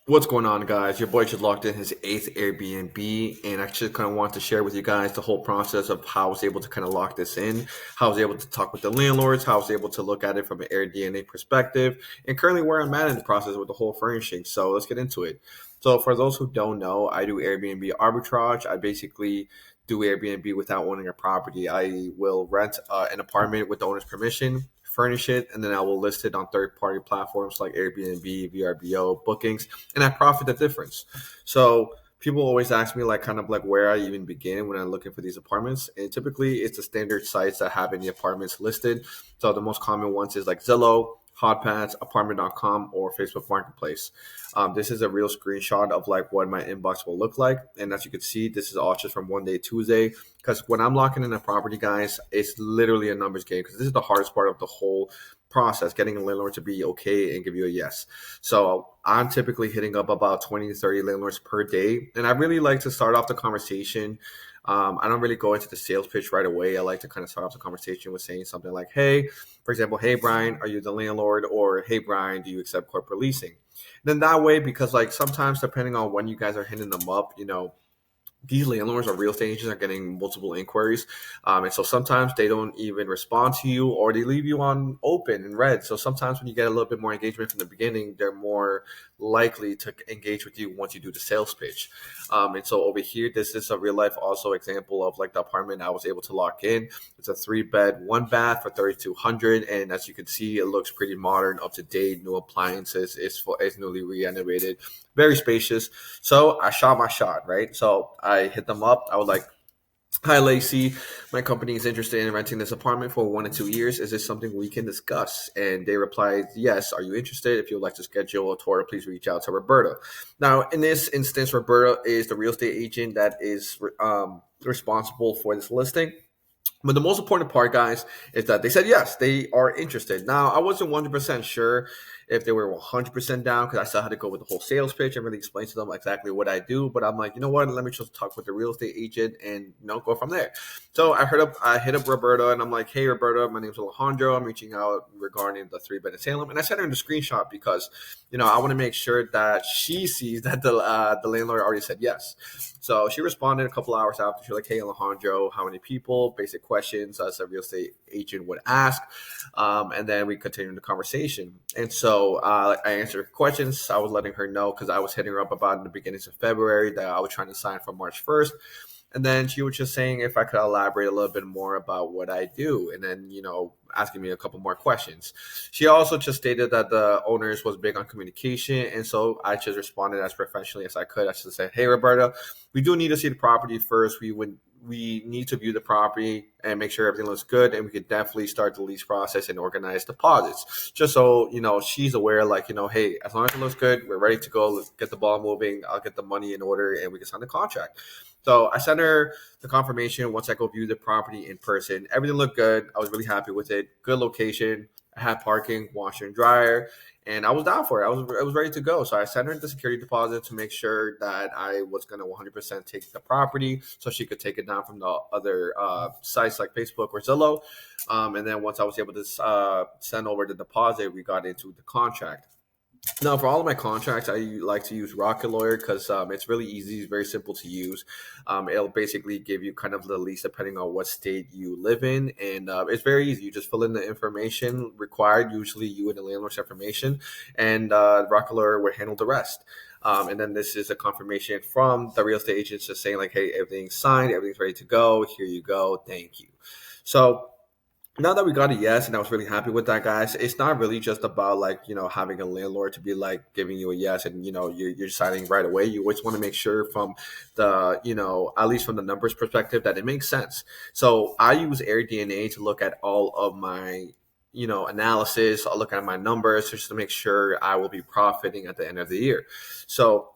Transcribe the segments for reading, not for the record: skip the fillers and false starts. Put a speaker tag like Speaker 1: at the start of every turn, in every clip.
Speaker 1: What's going on, guys? Your boy just logged in his eighth Airbnb, and I just kind of want to share with you guys the whole process of how I was able to kind of lock this in, how I was able to talk with the landlords, how I was able to look at it from an Airbnb perspective, and currently where I'm at in the process with the whole furnishing. So let's get into it. So for those who don't know, I do Airbnb arbitrage. I basically do Airbnb without owning a property. I will rent an apartment with the owner's permission, furnish it, and then I will list it on third-party platforms like Airbnb, VRBO, bookings, and I profit the difference. So people always ask me like kind of like where I even begin when I'm looking for these apartments. And typically it's the standard sites that have any apartments listed. So the most common ones is like Zillow, Hotpads, apartment.com, or Facebook Marketplace. This is a real screenshot of like what my inbox will look like. And as you can see, this is all just from one day Tuesday. Because when I'm locking in a property, guys, it's literally a numbers game because this is the hardest part of the whole process, getting a landlord to be okay and give you a yes. So I'm typically hitting up about 20 to 30 landlords per day. And I really like to start off the conversation. I don't really go into the sales pitch right away. I like to kind of start off the conversation with saying something like, hey, for example, hey, Brian, are you the landlord? Or hey, Brian, do you accept corporate leasing? Then that way, because like sometimes depending on when you guys are hitting them up, these landlords or real estate agents are getting multiple inquiries. And so sometimes they don't even respond to you or they leave you on open and red. So sometimes when you get a little bit more engagement from the beginning, they're more likely to engage with you once you do the sales pitch. And so over here, this is a real life also example of like the apartment I was able to lock in. It's a 3-bed, 1-bath for 3,200. And as you can see, it looks pretty modern, up to date, new appliances, it's newly renovated, very spacious. So I shot my shot, right? So I hit them up. I was like, hi, Lacey. My company is interested in renting this apartment for 1 to 2 years. Is this something we can discuss? And they replied, yes. Are you interested? If you would like to schedule a tour, please reach out to Roberta. Now, in this instance, Roberta is the real estate agent that is responsible for this listing. But the most important part, guys, is that they said yes, they are interested. Now, I wasn't 100% sure if they were 100% down because I still had to go with the whole sales pitch and really explain to them exactly what I do. But I'm like, you know what? Let me just talk with the real estate agent and go from there. So I hit up Roberta and I'm like, hey, Roberta, my name's Alejandro. I'm reaching out regarding the 3-bed in Salem, and I sent her the screenshot because I want to make sure that she sees that the landlord already said yes. So she responded a couple hours after. She's like, hey, Alejandro, how many people? Basic questions as a real estate agent would ask. And then we continued the conversation. And so I answered her questions. I was letting her know because I was hitting her up about in the beginnings of February that I was trying to sign for March 1st. And then she was just saying if I could elaborate a little bit more about what I do. And then, asking me a couple more questions. She also just stated that the owners was big on communication. And so I just responded as professionally as I could. I just said, hey, Roberta, we do need to see the property first. We need to view the property and make sure everything looks good. And we could definitely start the lease process and organize deposits. Just so, she's aware, like, hey, as long as it looks good, we're ready to go. Let's get the ball moving. I'll get the money in order and we can sign the contract. So I sent her the confirmation once I go view the property in person. Everything looked good. I was really happy with it. Good location. I had parking, washer and dryer, and I was down for it. I was ready to go. So I sent her the security deposit to make sure that I was going to 100% take the property so she could take it down from the other sites like Facebook or Zillow. And then once I was able to send over the deposit, we got into the contract. Now, for all of my contracts, I like to use Rocket Lawyer because it's really easy. It's very simple to use. It'll basically give you kind of the lease depending on what state you live in. And it's very easy. You just fill in the information required, usually you and the landlord's information, and Rocket Lawyer will handle the rest. And then this is a confirmation from the real estate agents just saying like, hey, everything's signed, everything's ready to go. Here you go. Thank you. So now that we got a yes, and I was really happy with that, guys, it's not really just about like, having a landlord to be like giving you a yes and, you're signing right away. You always want to make sure from the, at least from the numbers perspective that it makes sense. So I use AirDNA to look at all of my, analysis. I'll look at my numbers just to make sure I will be profiting at the end of the year. So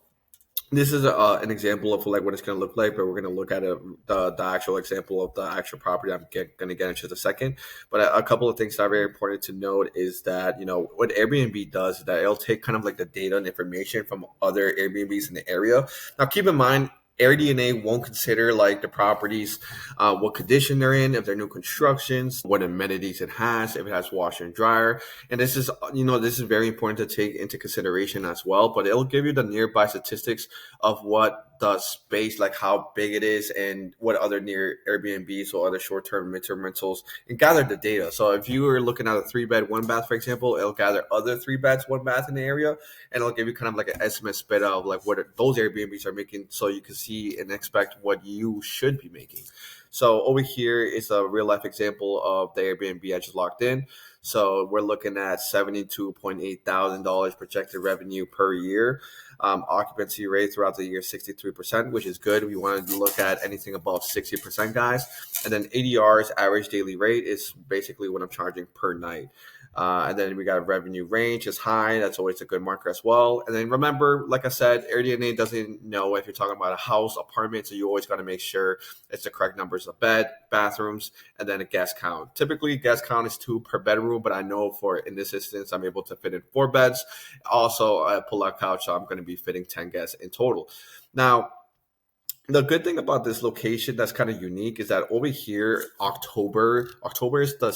Speaker 1: this is an example of like what it's going to look like, but we're going to look at the actual example of the actual property I'm going to get in just a second. But a couple of things that are very important to note is that, what Airbnb does is that it'll take kind of like the data and information from other Airbnbs in the area. Now, keep in mind, AirDNA won't consider like the properties, what condition they're in, if they're new constructions, what amenities it has, if it has washer and dryer. And this is, this is very important to take into consideration as well. But it'll give you the nearby statistics of what the space, like how big it is, and what other near Airbnbs or other short-term, midterm rentals, and gather the data. So if you were looking at a 3-bed, 1-bath, for example, it'll gather other 3 beds, 1 bath in the area, and it'll give you kind of like an estimate spit of like what those Airbnbs are making, so you can see and expect what you should be making. So over here is a real life example of the Airbnb I just locked in. So we're looking at $72,800 projected revenue per year. Occupancy rate throughout the year 63%, which is good. We wanted to look at anything above 60%, guys. And then ADR's average daily rate is basically what I'm charging per night. And then we got a revenue range is high. That's always a good marker as well. And then remember, like I said, AirDNA doesn't know if you're talking about a house, apartment. So you always got to make sure it's the correct numbers of bed, bathrooms, and then a guest count. Typically, guest count is 2 per bedroom, but I know for in this instance, I'm able to fit in 4 beds. Also, a pull-out couch, so I'm going to be fitting 10 guests in total. Now, the good thing about this location that's kind of unique is that over here, October is the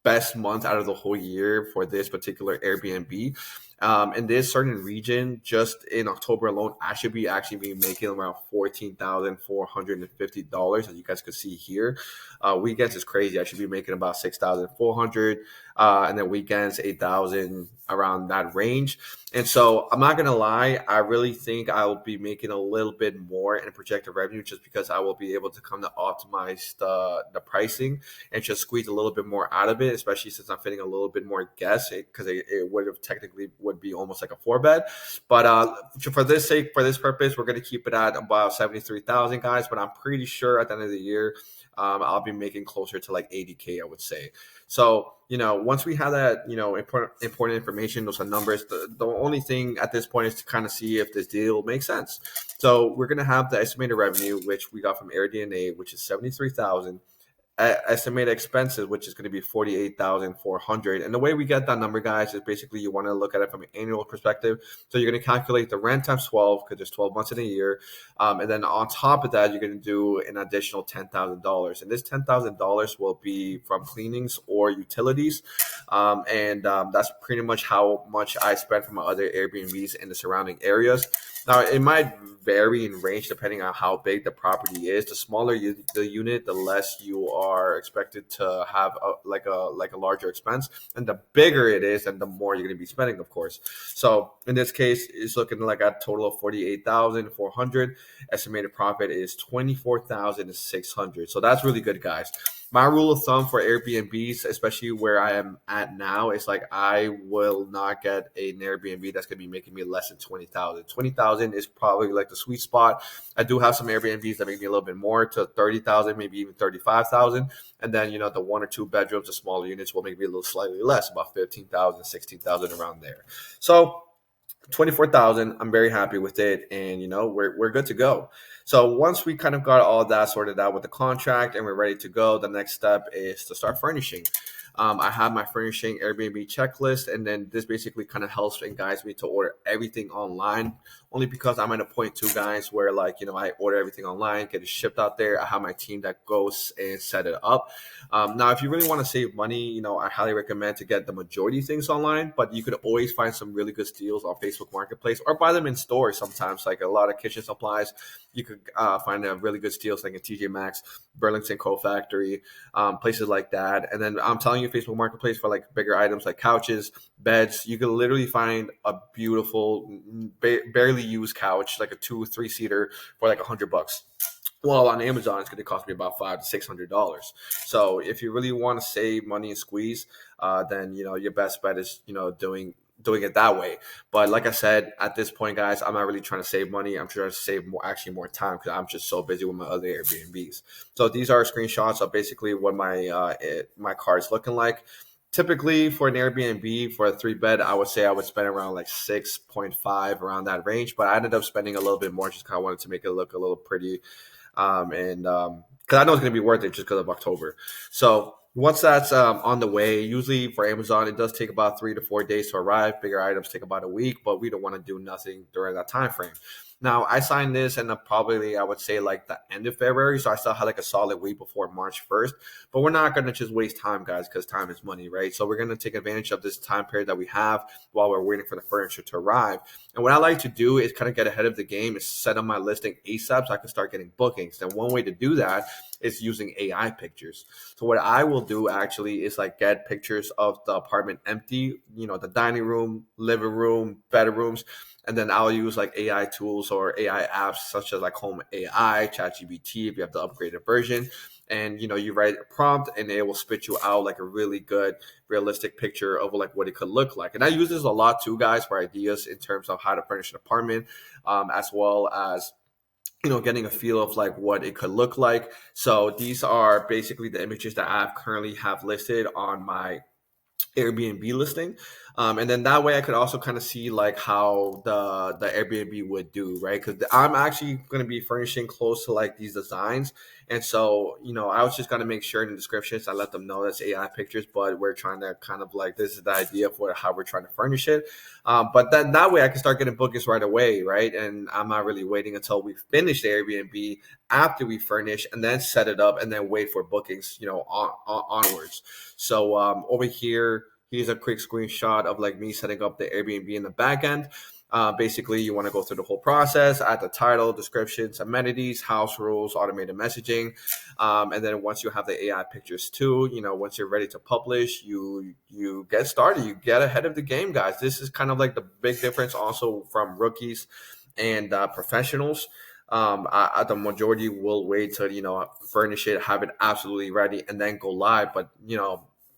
Speaker 1: best month out of the whole year for this particular Airbnb. In this certain region, just in October alone, I should be actually be making around $14,450, as you guys could see here. Weekends is crazy. I should be making about $6,400, and then weekends $8,000, around that range. And so I'm not gonna lie, I really think I will be making a little bit more in projected revenue, just because I will be able to come to optimize the pricing and just squeeze a little bit more out of it, especially since I'm fitting a little bit more guests, because it would have technically would be almost like a 4-bed. But for this sake, for this purpose, we're gonna keep it at about 73,000, guys. But I'm pretty sure at the end of the year, I'll be making closer to like 80K, I would say. So, once we have that, important information, those are numbers. The only thing at this point is to kind of see if this deal makes sense. So we're going to have the estimated revenue, which we got from AirDNA, which is 73,000. Estimated expenses, which is going to be 48,400. And the way we get that number, guys, is basically you want to look at it from an annual perspective. So you're going to calculate the rent times 12, because there's 12 months in a year. And then on top of that, you're going to do an additional $10,000. And this $10,000 will be from cleanings or utilities. That's pretty much how much I spent from my other Airbnbs in the surrounding areas. Now, it might vary in range depending on how big the property is. The smaller the unit, the less you are expected to have a larger expense. And the bigger it is, and the more you're going to be spending, of course. So in this case, it's looking like a total of 48,400. Estimated profit is 24,600. So that's really good, guys. My rule of thumb for Airbnbs, especially where I am at now, is like I will not get an Airbnb that's going to be making me less than 20,000. 20,000 is probably like the sweet spot. I do have some Airbnbs that make me a little bit more, to 30,000, maybe even 35,000. And then, the 1 or 2 bedrooms, the smaller units will make me a little slightly less, about 15,000, 16,000, around there. So 24,000, I'm very happy with it, and we're good to go. So once we kind of got all that sorted out with the contract and we're ready to go, the next step is to start furnishing. I have my furnishing Airbnb checklist, and then this basically kind of helps and guides me to order everything online, only because I'm at a point too, guys, where I order everything online, get it shipped out there. I have my team that goes and set it up. Now, if you really want to save money, I highly recommend to get the majority of things online, but you could always find some really good deals on Facebook Marketplace, or buy them in stores sometimes, like a lot of kitchen supplies. You could find really good deals like a TJ Maxx, Burlington Coat Factory, places like that. And then I'm telling you, Facebook Marketplace, for like bigger items like couches, beds, you can literally find a beautiful, barely used couch, like a 2-3 seater, for like $100. Well, on Amazon, it's going to cost me about $500 to $600. So if you really want to save money and squeeze, then your best bet is doing it that way. But like I said, at this point, guys, I'm not really trying to save money. I'm trying to save more time, because I'm just so busy with my other Airbnbs. So these are screenshots of basically what my car is looking like. Typically, for an Airbnb, for a 3-bed, I would say I would spend around like 6.5, around that range. But I ended up spending a little bit more, just because I wanted to make it look a little pretty. Because I know it's going to be worth it just because of October. So Once that's on the way, usually for Amazon, it does take about 3 to 4 days to arrive. Bigger items take about a week, but we don't want to do nothing during that time frame. Now, I signed this in probably, I would say, like the end of February, so I still had like a solid week before March 1st. But we're not going to just waste time, guys, because time is money, right? So we're going to take advantage of this time period that we have while we're waiting for the furniture to arrive. And what I like to do is kind of get ahead of the game, is set up my listing ASAP so I can start getting bookings. And one way to do that is using AI pictures. So what I will do actually is like get pictures of the apartment empty, the dining room, living room, bedrooms, and then I'll use like AI tools or AI apps such as like Home AI, ChatGPT if you have the upgraded version. And you write a prompt and it will spit you out like a really good realistic picture of like what it could look like. And I use this a lot too, guys, for ideas in terms of how to furnish an apartment, as well as getting a feel of like what it could look like. So these are basically the images that I currently have listed on my Airbnb listing. And then that way I could also kind of see like how the Airbnb would do, right? Because I'm actually going to be furnishing close to like these designs. And so, I was just going to make sure in the descriptions I let them know that's AI pictures, but we're trying to kind of like, this is the idea for how we're trying to furnish it. But then that way I can start getting bookings right away, right? And I'm not really waiting until we finish the Airbnb after we furnish and then set it up and then wait for bookings, onwards. So over here, here's a quick screenshot of like me setting up the Airbnb in the back end. Basically, you want to go through the whole process, add the title, descriptions, amenities, house rules, automated messaging, and then once you have the AI pictures too, once you're ready to publish, you get started. You get ahead of the game, guys. This is kind of like the big difference also from rookies and professionals. The majority will wait to furnish it, have it absolutely ready, and then go live. But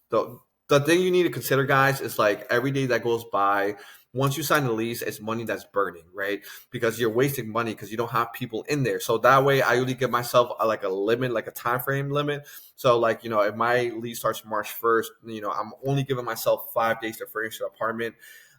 Speaker 1: the the thing you need to consider, guys, is like every day that goes by, once you sign the lease, it's money that's burning, right? Because you're wasting money because you don't have people in there. So that way, I usually give myself like a limit, like a time frame limit. So like if my lease starts March 1st, I'm only giving myself 5 days to furnish the apartment.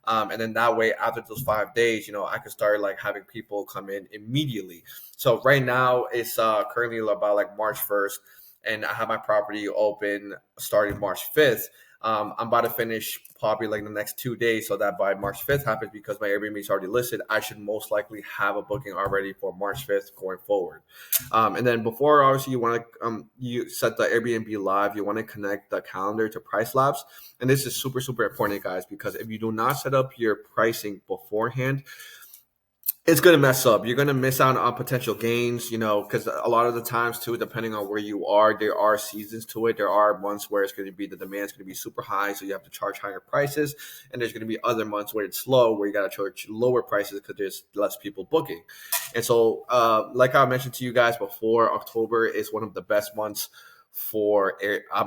Speaker 1: And then that way, after those 5 days, I could start like having people come in immediately. So right now, it's currently about like March 1st, and I have my property open starting March 5th. I'm about to finish probably like the next 2 days, so that by March 5th happens, because my Airbnb is already listed, I should most likely have a booking already for March 5th going forward. And then before, obviously, you want to you set the Airbnb live. You want to connect the calendar to Price Labs, and this is super super important, guys, because if you do not set up your pricing beforehand, it's going to mess up. You're going to miss out on potential gains, because a lot of the times too, depending on where you are, there are seasons to it. There are months where it's going to be, the demand's going to be super high, so you have to charge higher prices. And there's going to be other months where it's low, where you got to charge lower prices because there's less people booking. And so, like I mentioned to you guys before, October is one of the best months for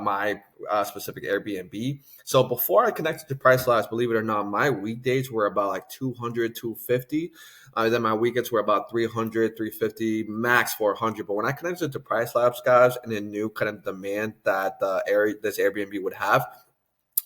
Speaker 1: my specific Airbnb. So before I connected to Price Labs, believe it or not, my weekdays were about like 200, 250. Then my weekends were about 300, 350, max 400. But when I connected to Price Labs, guys, and then knew kind of demand that this Airbnb would have,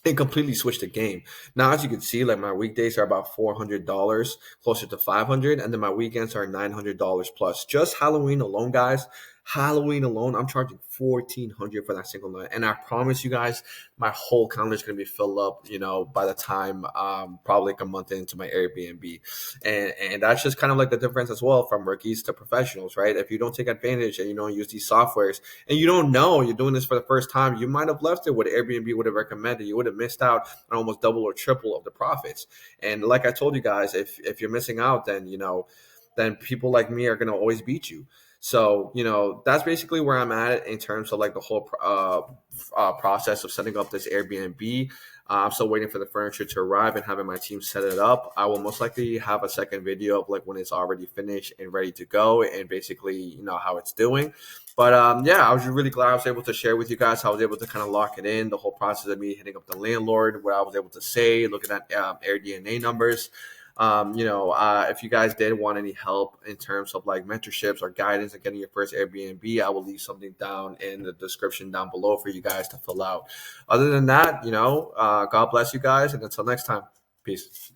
Speaker 1: it completely switched the game. Now, as you can see, like my weekdays are about $400, closer to 500, and then my weekends are $900 plus. Just Halloween alone, guys. Halloween alone, I'm charging 1,400 for that single night, and I promise you guys, my whole calendar is gonna be filled up. By the time probably like a month into my Airbnb, and that's just kind of like the difference as well from rookies to professionals, right? If you don't take advantage and you don't use these softwares, and you don't know you're doing this for the first time, you might have left it what Airbnb would have recommended. You would have missed out on almost double or triple of the profits. And like I told you guys, if you're missing out, then then people like me are going to always beat you. So that's basically where I'm at in terms of like the whole process of setting up this Airbnb. I'm still waiting for the furniture to arrive and having my team set it up. I will most likely have a second video of like when it's already finished and ready to go, and basically how it's doing. But yeah, I was really glad I was able to share with you guys how I was able to kind of lock it in, the whole process of me hitting up the landlord, what I was able to say, looking at AirDNA numbers. If you guys did want any help in terms of like mentorships or guidance on getting your first Airbnb, I will leave something down in the description down below for you guys to fill out. Other than that, God bless you guys, and until next time, peace.